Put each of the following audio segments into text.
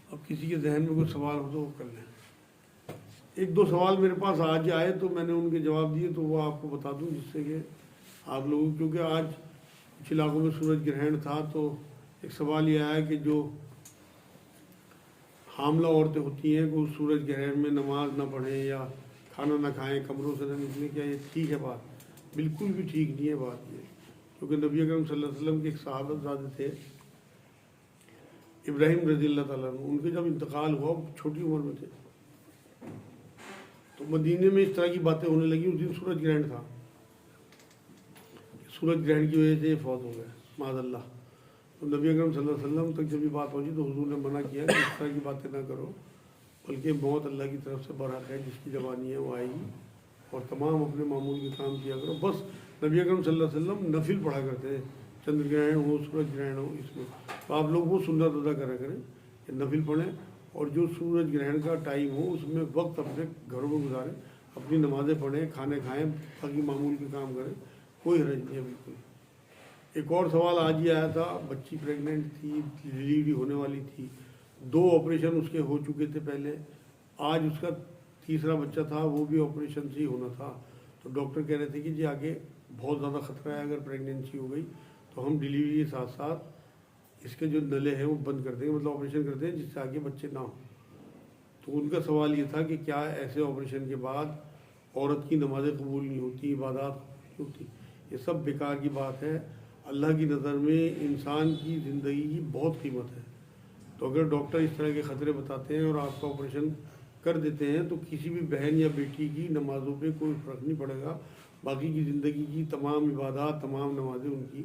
اب کسی کے ذہن میں کوئی سوال ہو تو وہ کر لیں. ایک دو سوال میرے پاس آج آئے تو میں نے ان کے جواب دیے تو وہ آپ کو بتا دوں، جس سے کہ آپ لوگوں، کیونکہ آج کچھ علاقوں میں سورج گرہن تھا تو ایک سوال یہ آیا کہ جو حاملہ عورتیں ہوتی ہیں وہ سورج گرہن میں نماز نہ پڑھیں یا کھانا نہ کھائیں، کمروں سے نہ نکلیں، کیا یہ ٹھیک ہے بات؟ بالکل بھی ٹھیک نہیں ہے بات یہ، کیونکہ نبی اکرم صلی اللہ علیہ وسلم کے ایک صحابہ زادے تھے ابراہیم رضی اللہ تعالیٰ عنہ. ان کے جب انتقال ہوا وہ چھوٹی عمر میں تھے تو مدینے میں اس طرح کی باتیں ہونے لگی. اس دن سورج گرہن تھا، سورج گرہن کی وجہ سے یہ فوت ہو گئے معاذ اللہ. تو نبی اکرم صلی اللہ علیہ وسلم تک جب یہ بات پہنچی تو حضور نے منع کیا کہ اس طرح کی باتیں نہ کرو، بلکہ موت اللہ کی طرف سے برحق ہے، جس کی جوانی ہے وہ آئے گی، اور تمام اپنے معمول کے کام کیا کرو. بس نبی اکرم صلی اللہ علیہ وسلم نفل پڑھا کرتے ہیں، چندر گرہن ہو، سورج گرہن ہو، اس میں تو آپ لوگ وہ سنت ادا کرا کریں کہ نفل پڑھیں، اور جو سورج گرہن کا ٹائم ہو اس میں وقت اپنے گھروں میں گزاریں، اپنی نمازیں پڑھیں، کھانے کھائیں، باقی معمول کے کام کریں، کوئی حرج نہیں ہے بالکل. ایک اور سوال آج ہی آیا تھا، بچی پریگننٹ تھی، ڈلیوری ہونے والی تھی، 2 آپریشن اس کے ہو چکے تھے پہلے، آج اس کا تیسرا بچہ تھا، وہ بھی آپریشن سے ہی ہونا تھا. تو ڈاکٹر کہہ رہے تھے کہ جی آگے بہت زیادہ خطرہ ہے، اگر پریگنینسی ہو گئی تو ہم ڈلیوری کے ساتھ ساتھ اس کے جو نلے ہیں وہ بند کر دیں گے، مطلب آپریشن کر دیں جس سے آگے بچے نہ ہوں. تو ان کا سوال یہ تھا کہ کیا ایسے آپریشن کے بعد عورت کی نمازیں قبول نہیں ہوتی، عبادات نہیں ہوتی؟ یہ سب بیکار کی بات ہے. اللہ کی نظر میں انسان کی زندگی کی بہت قیمت ہے. تو اگر ڈاکٹر اس طرح کے خطرے بتاتے ہیں اور آپ کا آپریشن کر دیتے ہیں تو کسی بھی بہن یا بیٹی کی نمازوں پہ کوئی فرق نہیں پڑے گا، باقی کی زندگی کی تمام عبادات، تمام نمازیں ان کی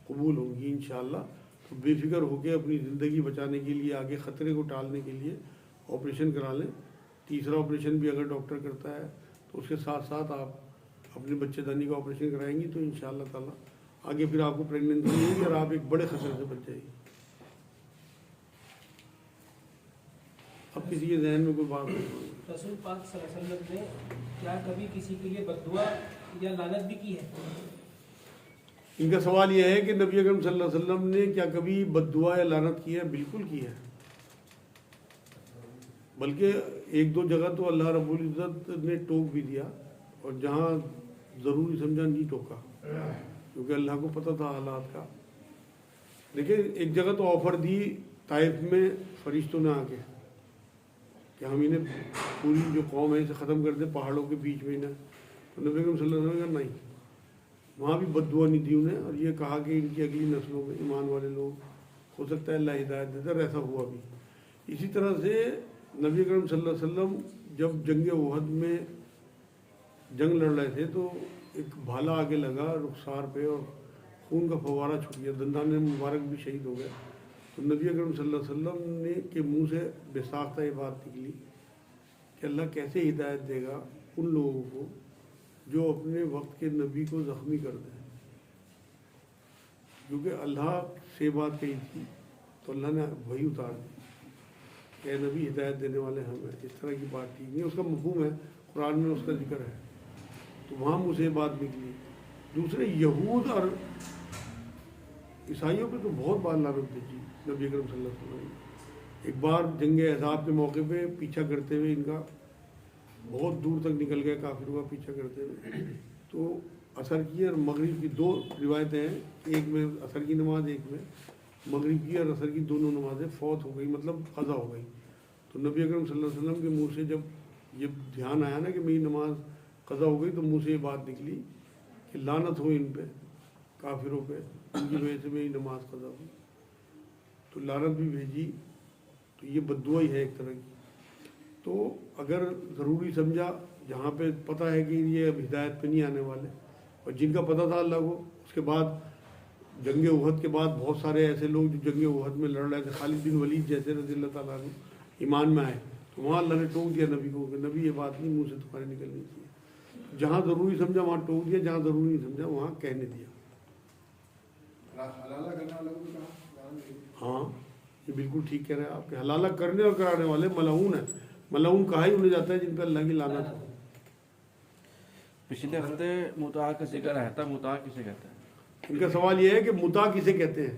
قبول ہوں گی انشاءاللہ. تو بے فکر ہو کے اپنی زندگی بچانے کے لیے، آگے خطرے کو ٹالنے کے لیے آپریشن کرا لیں. تیسرا آپریشن بھی اگر ڈاکٹر کرتا ہے تو اس کے ساتھ ساتھ آپ اپنے بچے دانی کا آپریشن کرائیں گی تو انشاءاللہ تعالیٰ آگے پھر آپ کو پریگننسی نہیں ہوگی اور آپ ایک بڑے خطرے سے بچ جائیں گے. اب کسی کے ذہن میں کوئی بات نہیں. رسول پاک صلی اللہ علیہ وسلم نے کیا کبھی کسی کے لیے بد دعا یا لعنت بھی کی ہے؟ ان کا سوال یہ ہے کہ نبی اکرم صلی اللہ علیہ وسلم نے کیا کبھی بد دعا یا لعنت کی ہے؟ بالکل کی ہے، بلکہ 1-2 جگہ تو اللہ رب العزت نے ٹوک بھی دیا، اور جہاں ضروری سمجھا نہیں ٹوکا، کیونکہ اللہ کو پتہ تھا حالات کا. لیکن ایک جگہ تو آفر دی طائف میں فرشتوں نے آ کے کہ ہم انہیں پوری جو قوم ہے اسے ختم کر دیں پہاڑوں کے بیچ میں انہیں. تو نبی اکرم صلی اللہ علیہ وسلم نے کہا نہیں، وہاں بھی بد دعا نہیں دی انہیں، اور یہ کہا کہ ان کی اگلی نسلوں میں ایمان والے لوگ ہو سکتا ہے اللہ ہدایت دیتا، اور ایسا ہوا بھی. اسی طرح سے نبی اکرم صلی اللہ علیہ وسلم جب جنگ احد میں جنگ لڑ رہے تھے تو ایک بھالا آگے لگا رخسار پہ اور خون کا فوارہ چھوٹ گیا، دندان مبارک بھی شہید ہو گئے. تو نبی اکرم صلی اللہ علیہ وسلم نے کے منہ سے بے ساختہ یہ بات نکلی کہ اللہ کیسے ہدایت دے گا ان لوگوں کو جو اپنے وقت کے نبی کو زخمی کر دیں. کیونکہ اللہ سے بات کہی تھی تو اللہ نے وہی اتار دی کہ اے نبی ہدایت دینے والے ہم ہیں. اس طرح کی بات ٹھیک نہیں، اس کا مفہوم ہے، قرآن میں اس کا ذکر ہے، تو وہاں مجھے یہ بات نکلی. دوسرے یہود اور عیسائیوں پہ تو بہت بار لعنت بھیجی نبی اکرم صلی اللہ علیہ وسلم نے. ایک بار جنگ احزاب کے موقع پہ پیچھا کرتے ہوئے ان کا بہت دور تک نکل گیا کافروں کا پیچھا کرتے ہوئے، تو عصر کی اور مغرب کی 2 روایتیں ہیں، ایک میں عصر کی نماز، ایک میں مغرب کی، اور عصر کی دونوں نمازیں فوت ہو گئی، مطلب قضا ہو گئی. تو نبی اکرم صلی اللہ علیہ وسلم کے منہ سے جب یہ دھیان آیا نا کہ میری نماز قضا ہو گئی، تو منہ سے یہ بات نکلی کہ لعنت ہو ان پہ، کافروں پہ، ان کی وجہ سے میری نماز قضا ہوئی. تو لعنت بھی بھیجی. تو یہ بد دعا ہی ہے ایک طرح کی. تو اگر ضروری سمجھا، جہاں پہ پتہ ہے کہ یہ اب ہدایت پہ نہیں آنے والے، اور جن کا پتہ تھا اللہ کو، اس کے بعد جنگ احد کے بعد بہت سارے ایسے لوگ جو جنگ احد میں لڑ رہے تھے، خالد بن ولید جیسے رضی اللہ تعالیٰ عنہ ایمان میں آئے، تو وہاں اللہ نے ٹوک دیا نبی کو کہ نبی یہ بات نہیں منہ سے تمہارے نکلنی چاہیے. جہاں ضروری سمجھا وہاں ٹوک دیا، جہاں ضروری نہیں سمجھا وہاں کہنے دیا. ہاں یہ بالکل ٹھیک کہہ رہے ہیں آپ، کہ حلالہ کرنے اور کرانے والے ملعون ہیں. ملعون کہا ہی انہیں جاتا ہے جن پہ اللہ کی لعنت ہو. پچھلے ہفتے متاع کا ذکر آیا تھا، متاع کسے کہتے ہیں؟ ان کا سوال یہ ہے کہ متاع کسے کہتے ہیں.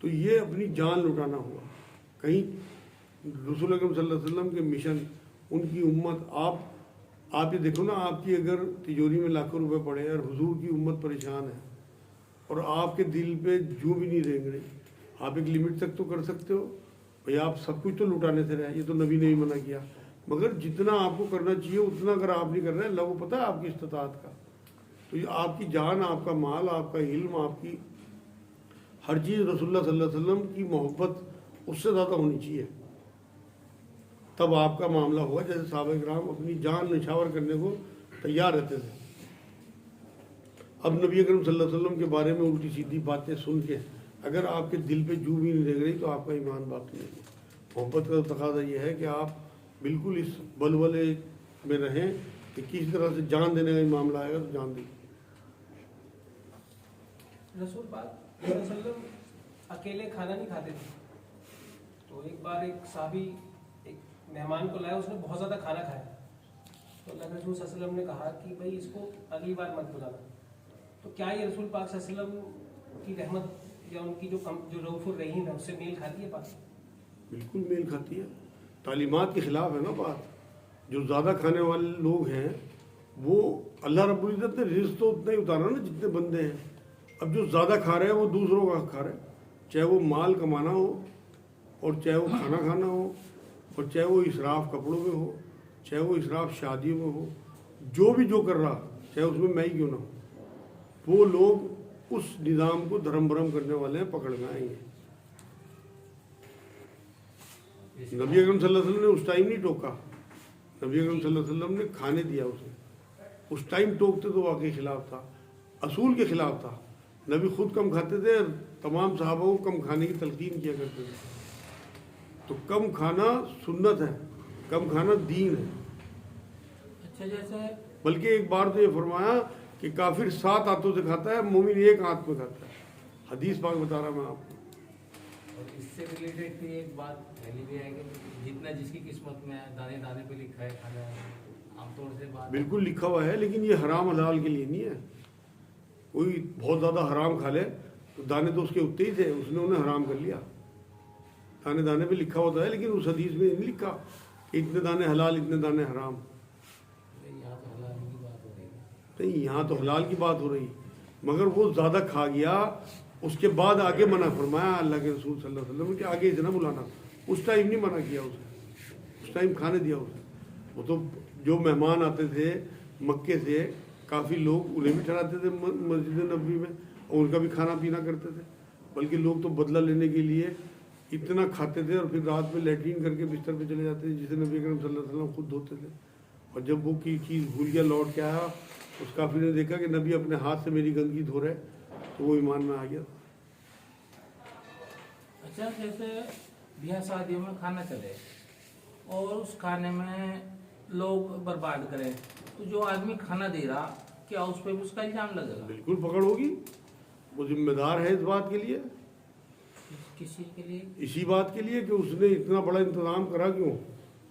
تو یہ اپنی جان لٹانا ہوا. کہیں رسول اکرم صلی اللہ علیہ وسلم کے مشن، ان کی امت، آپ یہ دیکھو نا، آپ کی اگر تجوری میں لاکھوں روپے پڑے اور حضور کی امت پریشان ہے اور آپ کے دل پہ جو بھی نہیں رینگ رہی، آپ ایک لمٹ تک تو کر سکتے ہو بھئی. آپ سب کچھ تو لٹانے سے رہے، یہ تو نبی نے ہی منع کیا، مگر جتنا آپ کو کرنا چاہیے اتنا اگر آپ نہیں کر رہے، اللہ کو پتہ ہے آپ کی استطاعت کا. تو یہ آپ کی جان، آپ کا مال، آپ کا علم، آپ کی ہر چیز رسول اللہ صلی اللہ علیہ وسلم کی محبت اس سے زیادہ ہونی چاہیے. تب آپ کا معاملہ ہوا. جیسے صحابہ کرام اپنی جان نچھاور کرنے کو تیار رہتے تھے. اب نبی اکرم صلی اللہ علیہ وسلم کے بارے میں الٹی سیدھی باتیں سن کے اگر آپ کے دل پہ جو بھی نہیں رہ رہی تو آپ کا ایمان باقی نہیں ہے. محبت کا تقاضا یہ ہے کہ آپ بالکل اس بلولے میں رہیں کہ کسی طرح سے جان دینے کا معاملہ آئے گا تو جان دیں. رسول پاک صلی اللہ علیہ وسلم اکیلے کھانا نہیں کھاتے تھے. تو ایک بار ایک صحابی ایک مہمان کو لایا، اس نے بہت زیادہ کھانا کھایا. تو اللہ کے رسول صلی اللہ علیہ وسلم نے کہا کہ بھائی اس کو اگلی بار مت بلانا. تو کیا یہ رسول پاک صلی اللہ علیہ وسلم کی رحمت یا ان کی جو رؤوف الرحیم ہے اس سے میل کھاتی ہے بات؟ بالکل میل کھاتی ہے. تعلیمات کے خلاف ہے نا بات. جو زیادہ کھانے والے لوگ ہیں وہ اللہ رب العزت نے رزق تو اتنا ہی اتارا نا جتنے بندے ہیں. اب جو زیادہ کھا رہے ہیں وہ دوسروں کا کھا رہے ہیں، چاہے وہ مال کمانا ہو اور چاہے وہ کھانا کھانا ہو اور چاہے وہ اسراف کپڑوں میں ہو، چاہے وہ اسراف شادیوں میں ہو. جو بھی جو کر رہا چاہے اس میں ہی کیوں نہ ہو، وہ لوگ اس نظام کو دھرم برم کرنے والے ہیں، پکڑ میں آئیں گے. نبی اکرم صلی اللہ علیہ وسلم نے اس ٹائم نہیں ٹوکا. نبی اکرم صلی اللہ علیہ وسلم نے کھانے دیا اسے. اس ٹائم ٹوکتے تو واقعی خلاف تھا، اصول کے خلاف تھا. نبی خود کم کھاتے تھے اور تمام صحابہ کو کم کھانے کی تلقین کیا کرتے تھے. تو کم کھانا سنت ہے، کم کھانا دین ہے. اچھا، جیسے بلکہ ایک بار تو یہ فرمایا کہ کافر 7 ہاتھوں سے کھاتا ہے، مومن 1 ہاتھ میں کھاتا ہے. حدیث پاک بتا رہا میں آپ کو. اور اس سے ریلیٹڈ بھی ایک بات پہلی بھی ہے کہ جتنا جس کی قسمت میں دانے دانے پہ لکھا ہے کھانا ہے، عام طور سے بات بالکل لکھا ہوا ہے، لیکن یہ حرام حلال کے لیے نہیں ہے. کوئی بہت زیادہ حرام کھا لے تو دانے تو اس کے اتنے ہی تھے، اس نے انہیں حرام کر لیا. دانے دانے پہ لکھا ہوتا ہے، لیکن اس حدیث میں نہیں لکھا کہ اتنے دانے حلال اتنے دانے حرام. یہاں تو حلال کی بات ہو رہی ہے. نہیں، یہاں تو حلال کی بات ہو رہی، مگر وہ زیادہ کھا گیا. اس کے بعد آگے منع فرمایا اللہ کے رسول صلی اللہ علیہ وسلم کہ آگے اسے نہ بلانا. اس ٹائم نہیں منع کیا اسے، اس ٹائم کھانے دیا اسے. وہ تو جو مہمان آتے تھے مکے سے، کافی لوگ انہیں بھی ٹھہراتے تھے مسجد نبوی میں اور ان کا بھی کھانا پینا کرتے تھے. بلکہ لوگ تو بدلہ لینے کے لیے اتنا کھاتے تھے اور پھر رات میں لیٹرین کر کے بستر پہ چلے جاتے تھے، جسے نبی کریم صلی اللہ علیہ وسلم خود دھوتے تھے. اور جب وہ کی چیز بھول گیا لوٹ کے آیا، اس کافی نے دیکھا کہ نبی اپنے ہاتھ سے میری گندگی دھو رہے، تو وہ ایمان میں آ گیا. اچھا، جیسے بیاہ شادیوں میں کھانا چلے اور اس کھانے میں لوگ برباد کریں، تو جو آدمی کھانا دے رہا کیا اس پہ بھی اس کا الزام لگے گا؟ بالکل پکڑ ہوگی. وہ ذمہ دار ہے اس بات کے لیے، کسی کے لیے اسی بات کے لیے کہ اس نے اتنا بڑا انتظام کرا کیوں،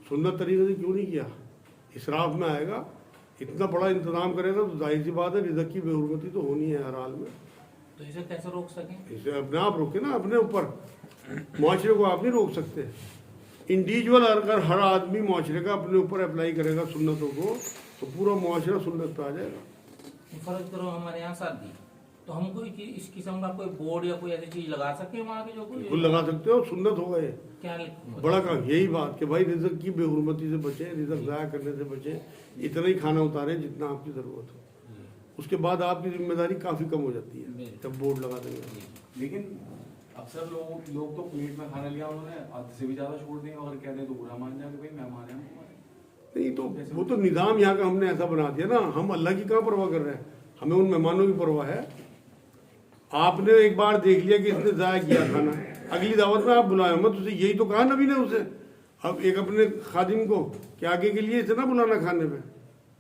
سنت طریقے سے کیوں نہیں کیا. اسراف میں آئے گا، اتنا بڑا انتظام کرے گا تو ظاہر سی بات ہے رزق کی بے حرمتی تو ہونی ہے ہر حال میں. تو اسے کیسے روک سکیں؟ اسے اپنے آپ روکے نا، اپنے اوپر. معاشرے کو آپ نہیں روک سکتے. انڈیویجول اگر ہر آدمی معاشرے کا اپنے اوپر اپلائی کرے گا سنتوں کو تو پورا معاشرہ سنت پہ آ جائے گا. فرض کرو ہمارے یہاں شادی، تو ہم کوئی اس قسم کا کوئی بورڈ یا کوئی ایسی چیز لگا سکیں وہاں کی جو بالکل لگا سکتے ہو، سنت ہو گئے. کیا بڑا کام یہی بات کہ بھائی رزق کی بے حرمتی سے بچیں، رزق ضائع کرنے سے بچیں، اتنا ہی کھانا اتاریں جتنا آپ کی ضرورت ہو. اس کے بعد آپ کی ذمہ داری کافی کم ہو جاتی ہے جب بورڈ لگا دیں گے. لیکن اکثر لوگ تو پلیٹ میں کھانا لیا انہوں نے آدھے سے بھی زیادہ چھوڑ دیں اور کہتے ہیں تو برا مان جائیں کہ بھائی مہمان ہیں ہمارے. نہیں تو وہ تو نظام یہاں کا ہم نے ایسا بنا دیا نا. ہم اللہ کی کہاں پرواہ کر رہے ہیں، ہمیں ان مہمانوں کی پرواہ ہے. آپ نے ایک بار دیکھ لیا کہ اس نے ضائع کیا کھانا، اگلی دعوت میں آپ بلائے مت اسے. یہی تو کہا نبی نے اسے. اب ایک اپنے خادم کو کہ آگے کے لیے اسے نہ بلانا کھانے پہ.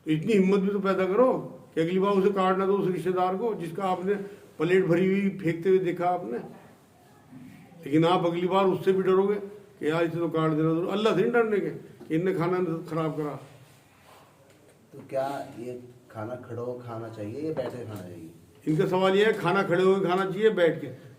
تو اتنی ہمت بھی تو پیدا کرو کہ اگلی بار اسے کاٹنا دو اس رشتے دار کو جس کا آپ نے پلیٹ بھری ہوئی پھینکتے ہوئے دیکھا آپ نے. لیکن آپ اگلی بار اس سے بھی ڈرو گے کہ یار اسے تو کاٹ دینا دو. اللہ سے نہیں ڈرنے کے کہ ان نے کھانا خراب کرا. تو کیا یہ کھانا کھڑا ہو کھانا چاہیے یا بیٹھے کھانا چاہیے؟ ان کا سوال یہ ہے کھانا کھڑے ہوئے کھانا چاہیے بیٹھ کے.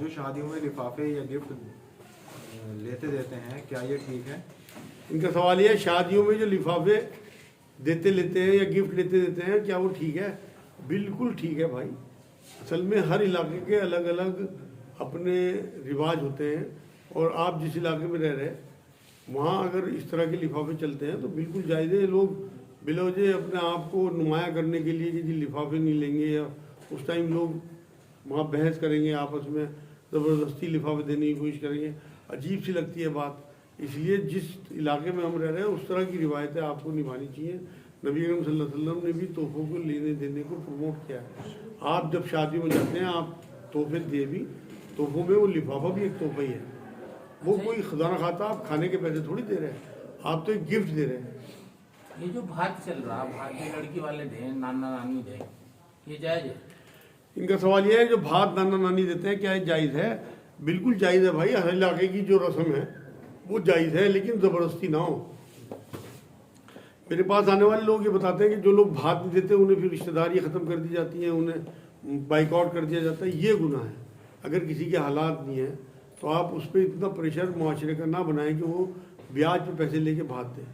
جو شادیوں میں لفافے یا گفٹ لیتے دیتے ہیں کیا یہ ٹھیک ہے؟ ان کا سوال یہ ہے شادیوں میں جو لفافے دیتے لیتے ہیں یا گفٹ لیتے دیتے ہیں کیا وہ ٹھیک ہے؟ بالکل ٹھیک ہے بھائی. اصل میں ہر علاقے کے الگ الگ اپنے رواج ہوتے ہیں اور آپ جس علاقے میں رہ رہے ہیں وہاں اگر اس طرح کے لفافے چلتے ہیں تو بالکل جائز ہے. لوگ بلا وجہ اپنے آپ کو نمایاں کرنے کے لیے کہ جی لفافے نہیں لیں گے یا اس ٹائم لوگ وہاں بحث کریں گے آپس میں زبردستی لفافے دینے کی کوشش کریں گے. عجیب سی لگتی ہے بات. اس لیے جس علاقے میں ہم رہ رہے ہیں اس طرح کی روایتیں آپ کو نبھانی چاہیے. نبی اکرم صلی اللہ علیہ وسلم نے بھی تحفوں کو لینے دینے کو پروموٹ کیا ہے. آپ جب شادی میں جاتے ہیں آپ تحفے دے بھی تحفوں میں وہ لفافہ بھی ایک تحفہ ہی ہے. وہ کوئی خزانہ خواہ آپ کھانے کے پیسے تھوڑی دے رہے ہیں, آپ تو ایک گفٹ دے رہے ہیں. یہ جو بھات چل رہا بھات میں لڑکی والے دیں نانا نانی دیں یہ جائز ہے؟ ان کا سوال یہ ہے جو بھات نانا نانی دیتے ہیں کیا یہ جائز ہے؟ بالکل جائز ہے بھائی. ہر علاقے کی جو رسم ہے وہ جائز ہے لیکن زبردستی نہ ہو. میرے پاس آنے والے لوگ یہ بتاتے ہیں کہ جو لوگ بھات نہیں دیتے انہیں پھر رشتہ داری ختم کر دی جاتی ہیں, انہیں بائک آؤٹ کر دیا جاتا ہے. یہ گناہ ہے. اگر کسی کے حالات نہیں ہیں تو آپ اس پہ اتنا پریشر معاشرے کا نہ بنائیں کہ وہ بیاج پہ پیسے لے کے بھات دیں,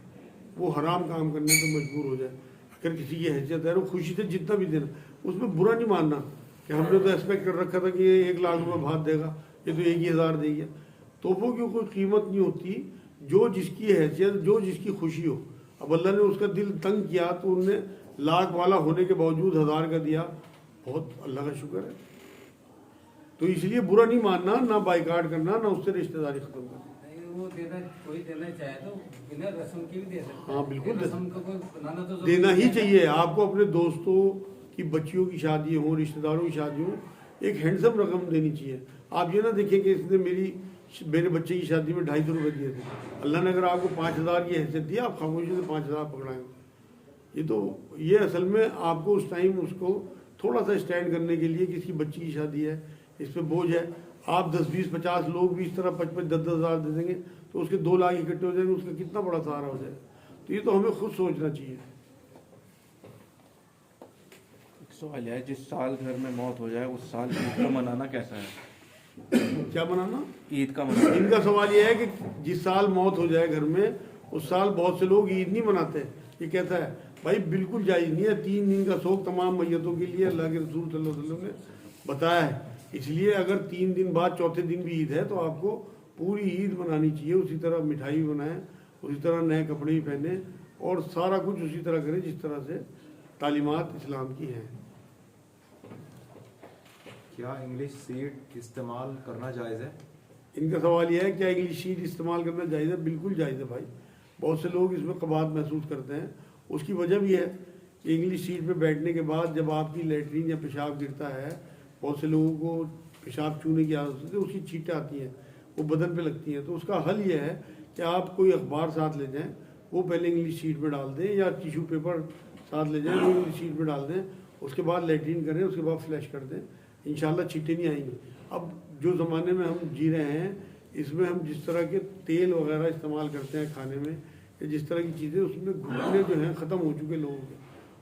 وہ حرام کام کرنے پہ مجبور ہو جائے. اگر کسی کی حیثیت ہے وہ خوشی سے جتنا بھی دینا, اس میں برا نہیں ماننا کہ ہم نے تو ایکسپیکٹ کر رکھا تھا کہ یہ 1 لاکھ روپے بھات دے گا, یہ تو 1,000 دے گیا. تحفوں کی کوئی قیمت نہیں ہوتی, جو جس کی حیثیت جو جس کی خوشی ہو. اب اللہ نے اس کا دل تنگ کیا تو انہوں نے 1 لاکھ والا ہونے کے باوجود 1,000 کا دیا, بہت اللہ کا شکر ہے. تو اس لیے برا نہیں ماننا, نہ بائیکاٹ کرنا, نہ اس سے رشتہ داری ختم کرنا. وہ دینا کوئی دینا چاہے تو بنا رسم کی بھی دے سکتے. ہاں بالکل رسم کا کوئی بنانا تو دینا ہی چاہیے. آپ کو اپنے دوستوں کی بچیوں کی شادی ہوں, رشتہ داروں کی شادی ہوں, ایک ہینڈسم رقم دینی چاہیے. آپ یہ نہ دیکھیں کہ اس نے میرے بچے کی شادی میں 250 روپے دیے تھے, اللہ نے اگر آپ کو 5,000 کی حیثیت دیا آپ خاموشی سے 5,000 پکڑائیں. یہ اصل میں آپ کو اس ٹائم اس کو تھوڑا سا اسٹینڈ کرنے کے لیے کہ اس کی بچی کی شادی ہے, اس پہ بوجھ ہے. آپ 10, 20, 50 لوگ بھی اس طرح 55, 10 ہزار دے دیں گے تو اس کے 2 لاکھ اکٹھے ہو جائیں گے, اس کا کتنا بڑا سہارا ہو جائے. تو یہ تو ہمیں خود سوچنا چاہیے. سوال ہے جس سال گھر میں موت ہو جائے اس سال عید کا منانا کیسا ہے؟ کیا منانا؟ عید کا منانا. ان کا سوال یہ ہے کہ جس سال موت ہو جائے گھر میں اس سال بہت سے لوگ عید نہیں مناتے. یہ کہتا ہے بھائی بالکل جائز نہیں ہے. 3 دن کا سوگ تمام میتوں کے لیے اللہ کے رسول صلی اللہ علیہ وسلم نے بتایا ہے. اس لیے اگر 3 دن بعد چوتھے دن بھی عید ہے تو آپ کو پوری عید منانی چاہیے. اسی طرح مٹھائی بھی بنائیں, اسی طرح نئے کپڑے بھی پہنیں اور سارا کچھ اسی طرح کریں جس طرح سے تعلیمات اسلام کی ہیں. کیا انگلش سیٹ استعمال کرنا جائز ہے؟ ان کا سوال یہ ہے کیا انگلش شیٹ استعمال کرنا جائز ہے؟ بالکل جائز ہے بھائی. بہت سے لوگ اس میں قباحت محسوس کرتے ہیں. اس کی وجہ بھی ہے کہ انگلش سیٹ پہ بیٹھنے کے بعد جب آپ کی لیٹرین یا پیشاب گرتا ہے, بہت سے لوگوں کو پیشاب چونے کی عادت ہوتی ہے, اس کی چھینٹیں آتی ہیں وہ بدن پہ لگتی ہیں. تو اس کا حل یہ ہے کہ آپ کوئی اخبار ساتھ لے جائیں, وہ پہلے انگلش شیٹ میں ڈال دیں, یا ٹیشو پیپر ساتھ لے جائیں وہ انگلش شیٹ میں ڈال دیں, اس کے بعد لیٹرین کریں, اس کے بعد فلیش کر دیں. انشاءاللہ چھینٹیں نہیں آئیں گی. اب جو زمانے میں ہم جی رہے ہیں اس میں ہم جس طرح کے تیل وغیرہ استعمال کرتے ہیں کھانے میں, جس طرح کی چیزیں, اس میں گھٹنے جو ہیں ختم ہو چکے لوگوں کے,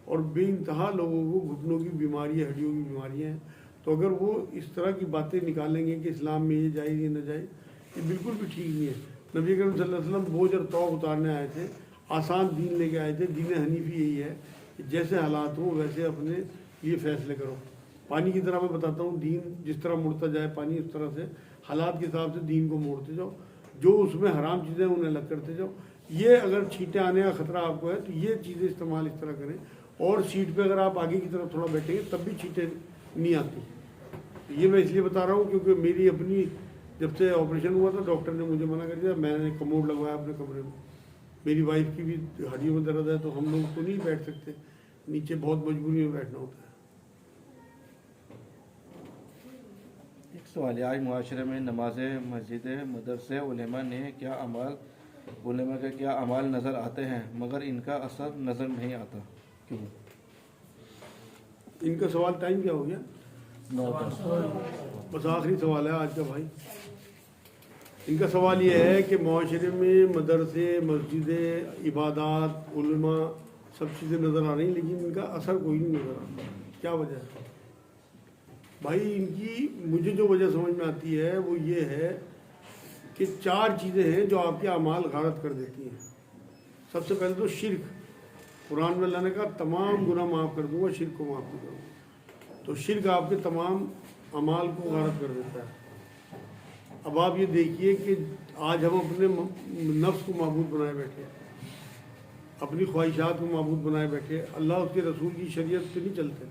اور بے انتہا لوگوں کو گھٹنوں کی بیماری, ہڈیوں کی بیماریاں ہیں. تو اگر وہ اس طرح کی باتیں نکالیں گے کہ اسلام میں یہ جائز یہ نہ جائز, یہ بالکل بھی ٹھیک نہیں ہے. نبی کریم صلی اللہ علیہ وسلم بوجھ اور توق اتارنے آئے تھے, آسان دین لے کے آئے تھے. دین حنیفی یہی ہے کہ جیسے حالات ہوں ویسے اپنے لیے فیصلے کرو. پانی کی طرح میں بتاتا ہوں, دین جس طرح مڑتا جائے پانی اس طرح سے حالات کے حساب سے دین کو موڑتے جاؤ. جو اس میں حرام چیزیں انہیں الگ کرتے جاؤ. یہ اگر چھینٹیں آنے کا خطرہ آپ کو ہے تو یہ چیزیں استعمال اس طرح کریں. اور سیٹ پہ اگر آپ آگے کی طرف تھوڑا بیٹھیں گے تب بھی چھینٹیں نہیں آتی. یہ میں اس لیے بتا رہا ہوں کیونکہ میری اپنی جب سے آپریشن ہوا تھا ڈاکٹر نے مجھے منع کر دیا. میں نے کموڈ لگوایا اپنے کمرے میں. میری وائف کی بھی ہڈیوں میں درد ہے تو ہم لوگ تو نہیں بیٹھ سکتے, نیچے بہت مجبوری میں بیٹھنا ہوتا ہے. ایک سوال ہے, آج معاشرے میں نمازیں, مسجدیں, مدرسے, علماء کے کیا اعمال نظر آتے ہیں مگر ان کا اثر نظر نہیں آتا, کیوں؟ ان کا سوال ٹائم کیا ہو گیا؟ 9. بس آخری سوال ہے آج کا بھائی. ان کا سوال یہ ہے کہ معاشرے میں مدرسے, مسجدیں, عبادات, علماء سب چیزیں نظر آ رہی ہیں لیکن ان کا اثر کوئی نہیں نظر آتا. کیا وجہ ہے؟ بھائی ان کی مجھے جو وجہ سمجھ میں آتی ہے وہ یہ ہے کہ 4 چیزیں ہیں جو آپ کے اعمال غارت کر دیتی ہیں. سب سے پہلے تو شرک. قرآن میں اللہ نے کہا تمام گناہ معاف کر دوں گا، شرک کو معاف نہیں کروں گا. تو شرک آپ کے تمام اعمال کو غارت کر دیتا ہے. اب آپ یہ دیکھیے کہ آج ہم اپنے نفس کو معبود بنائے بیٹھے، اپنی خواہشات کو معبود بنائے بیٹھے، اللہ اس کے رسول کی شریعت پہ نہیں چلتے،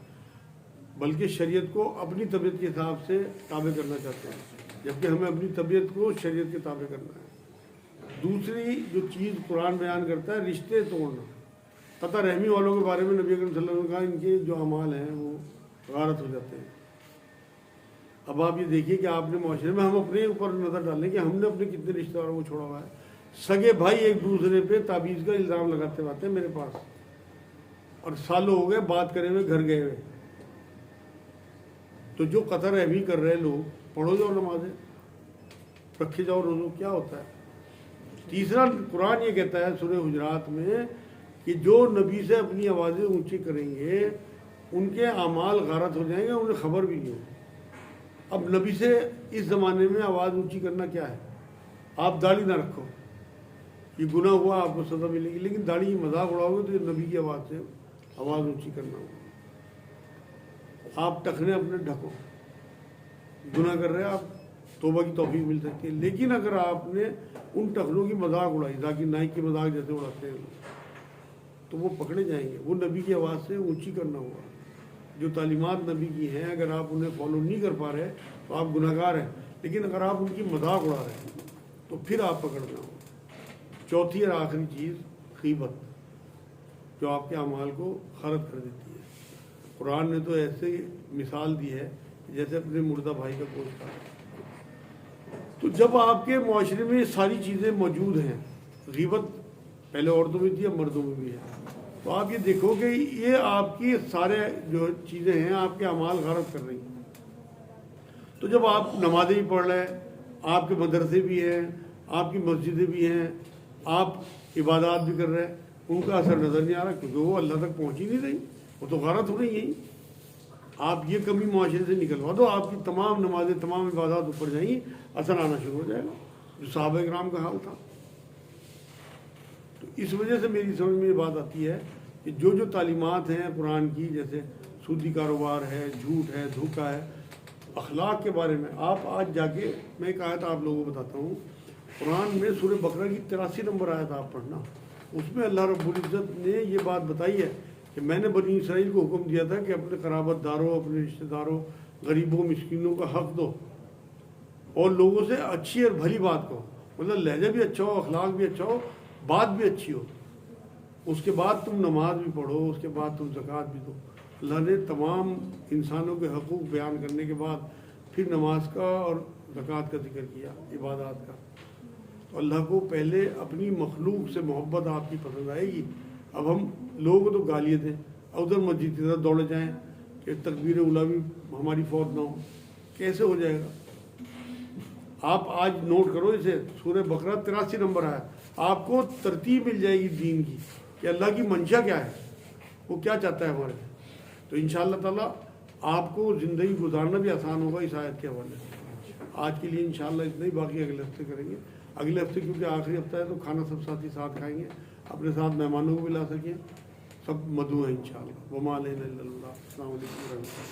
بلکہ شریعت کو اپنی طبیعت کے حساب سے تابع کرنا چاہتے ہیں، جبکہ ہمیں اپنی طبیعت کو شریعت کے تابع کرنا ہے. دوسری جو چیز قرآن بیان کرتا ہے رشتے توڑنا. قطع رحمی والوں کے بارے میں نبی اکرم صلی اللہ علیہ وسلم نے کہا ان کے جو اعمال ہیں وہ غارت ہو جاتے ہیں. اب آپ یہ دیکھیے کہ آپ نے معاشرے میں ہم اپنے اوپر نظر ڈالیں کہ ہم نے اپنے کتنے رشتہ داروں کو چھوڑا ہوا ہے. سگے بھائی ایک دوسرے پہ تعویذ کا الزام لگاتے آتے ہیں میرے پاس، اور سالوں ہو گئے بات کرے ہوئے گھر گئے ہوئے. تو جو قطع رحمی کر رہے لوگ، پڑھو جاؤ نمازیں، رکھے جاؤ روزوں، کیا ہوتا ہے؟ تیسرا قرآن یہ کہتا ہے سورہ حجرات میں کہ جو نبی سے اپنی آوازیں اونچی کریں گے ان کے اعمال غارت ہو جائیں گے، انہیں خبر بھی نہیں ہوگی. اب نبی سے اس زمانے میں آواز اونچی کرنا کیا ہے؟ آپ داڑھی نہ رکھو، یہ گناہ ہوا، آپ کو سزا ملے گی، لیکن داڑھی کی مذاق اڑاؤ گے تو یہ نبی کی آواز سے آواز اونچی کرنا ہوگا. آپ ٹخنے اپنے ڈھکو، گناہ کر رہے ہیں آپ، توبہ کی توفیق مل سکتی ہے. لیکن اگر آپ نے ان ٹخنوں کی مذاق اڑائی، ذاکر نائک کی مذاق جیسے اڑاتے ہیں لوگ، تو وہ پکڑے جائیں گے. وہ نبی کی آواز سے اونچی کرنا ہوگا. جو تعلیمات نبی کی ہیں اگر آپ انہیں فالو نہیں کر پا رہے تو آپ گناہ گار ہیں، لیکن اگر آپ ان کی مذاق اڑا رہے ہیں تو پھر آپ پکڑنا ہوگا. چوتھی اور آخری چیز غیبت، جو آپ کے اعمال کو خراب کر دیتی ہے. قرآن نے تو ایسے مثال دی ہے جیسے اپنے مردہ بھائی کا گوشت کھا. تو جب آپ کے معاشرے میں یہ ساری چیزیں موجود ہیں، غیبت پہلے عورتوں میں تھی اب مردوں میں بھی ہے، تو آپ یہ دیکھو کہ یہ آپ کی سارے جو چیزیں ہیں آپ کے اعمال غارت کر رہی ہیں. تو جب آپ نمازیں بھی پڑھ رہے ہیں، آپ کے مدرسے بھی ہیں، آپ کی مسجدیں بھی ہیں، آپ عبادات بھی کر رہے ہیں، ان کا اثر نظر نہیں آ رہا کیونکہ وہ اللہ تک پہنچ ہی نہیں رہی، وہ تو غارت ہو رہی ہیں. آپ یہ کمی معاشرے سے نکلوا دو، آپ کی تمام نمازیں، تمام عبادات اوپر جائیں گی، اثر آنا شروع ہو جائے گا، جو صحابہ کرام کا حال تھا. تو اس وجہ سے میری سمجھ میں یہ بات آتی ہے کہ جو تعلیمات ہیں قرآن کی، جیسے سودی کاروبار ہے، جھوٹ ہے، دھوکہ ہے، اخلاق کے بارے میں آپ آج جا کے، میں ایک آیت آپ لوگوں کو بتاتا ہوں. قرآن میں سورہ بقرہ کی 83 نمبر آیت آپ پڑھنا، اس میں اللہ رب العزت نے یہ بات بتائی ہے کہ میں نے بنی اسرائیل کو حکم دیا تھا کہ اپنے قرابت داروں، اپنے رشتہ داروں، غریبوں، مسکینوں کا حق دو، اور لوگوں سے اچھی اور بھلی بات کہو. مطلب لہجہ بھی اچھا ہو، اخلاق بھی اچھا ہو، بات بھی اچھی ہو. اس کے بعد تم نماز بھی پڑھو، اس کے بعد تم زکوٰۃ بھی دو. اللہ نے تمام انسانوں کے حقوق بیان کرنے کے بعد پھر نماز کا اور زکوٰۃ کا ذکر کیا، عبادات کا. تو اللہ کو پہلے اپنی مخلوق سے محبت آپ کی پسند آئے گی. اب ہم لوگوں کو تو گالیاں دیں، ادھر مسجد کی طرف دوڑے جائیں کہ تکبیر اولیٰ بھی ہماری فوت نہ ہو، کیسے ہو جائے گا؟ آپ آج نوٹ کرو اسے، سورہ بقرہ 83 نمبر ہے، آپ کو ترتیب مل جائے گی دین کی کہ اللہ کی منشا کیا ہے، وہ کیا چاہتا ہے ہمارے. تو انشاءاللہ تعالیٰ آپ کو زندگی گزارنا بھی آسان ہوگا اس آیت کے حوالے سے. آج کے لیے انشاءاللہ اتنا ہی، باقی اگلے ہفتے کریں گے. اگلے ہفتے کیونکہ آخری ہفتہ ہے تو کھانا سب ساتھی ساتھ کھائیں گے، اپنے ساتھ مہمانوں کو بھی لا سکیں، سب مدعو ہیں انشاءاللہ. وما علینا الا البلاغ. السلام علیکم ورحمۃ اللہ.